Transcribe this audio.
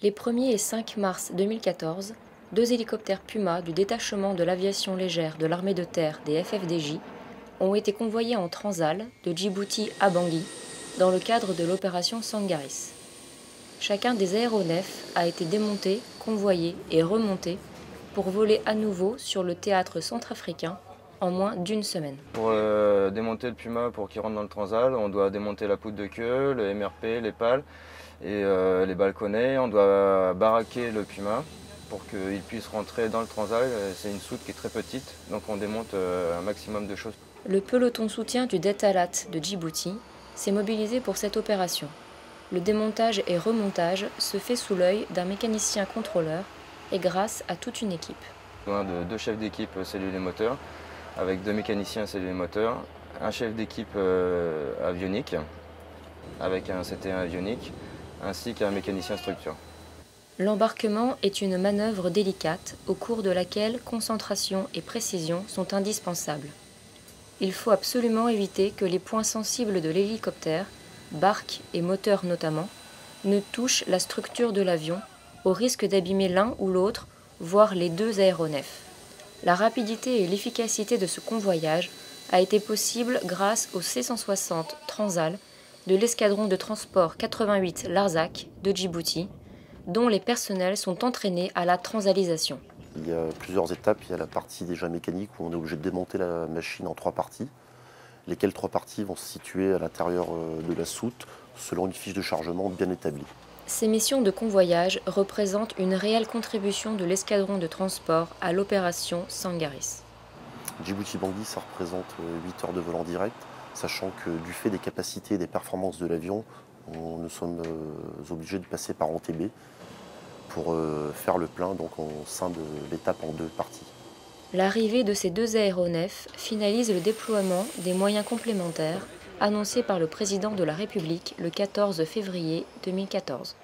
Les 1er et 5 mars 2014, deux hélicoptères Puma du détachement de l'aviation légère de l'armée de terre des FFDJ ont été convoyés en Transal de Djibouti à Bangui dans le cadre de l'opération Sangaris. Chacun des aéronefs a été démonté, convoyé et remonté pour voler à nouveau sur le théâtre centrafricain en moins d'une semaine. Pour démonter le Puma pour qu'il rentre dans le Transal, on doit démonter la poutre de queue, le MRP, les pales et les balconnets. On doit baraquer le Puma pour qu'il puisse rentrer dans le Transal. C'est une soute qui est très petite, donc on démonte un maximum de choses. Le peloton soutien du Detalat de Djibouti s'est mobilisé pour cette opération. Le démontage et remontage se fait sous l'œil d'un mécanicien contrôleur et grâce à toute une équipe. On a deux chefs d'équipe cellule et moteur, avec deux mécaniciens cellule et moteur, un chef d'équipe avionique, avec un CT1 avionique, ainsi qu'un mécanicien structure. L'embarquement est une manœuvre délicate au cours de laquelle concentration et précision sont indispensables. Il faut absolument éviter que les points sensibles de l'hélicoptère, barque et moteur notamment, ne touchent la structure de l'avion, au risque d'abîmer l'un ou l'autre, voire les deux aéronefs. La rapidité et l'efficacité de ce convoyage a été possible grâce au C-160 Transal de l'escadron de transport 88 Larzac de Djibouti, dont les personnels sont entraînés à la transalisation. Il y a plusieurs étapes. Il y a la partie déjà mécanique où on est obligé de démonter la machine en 3 parties, lesquelles 3 parties vont se situer à l'intérieur de la soute selon une fiche de chargement bien établie. Ces missions de convoyage représentent une réelle contribution de l'escadron de transport à l'opération Sangaris. Djibouti-Bangui, ça représente 8 heures de vol en direct, sachant que du fait des capacités et des performances de l'avion, nous sommes obligés de passer par Entebbe pour faire le plein donc au sein de l'étape en 2 parties. L'arrivée de ces deux aéronefs finalise le déploiement des moyens complémentaires annoncés par le président de la République le 14 février 2014.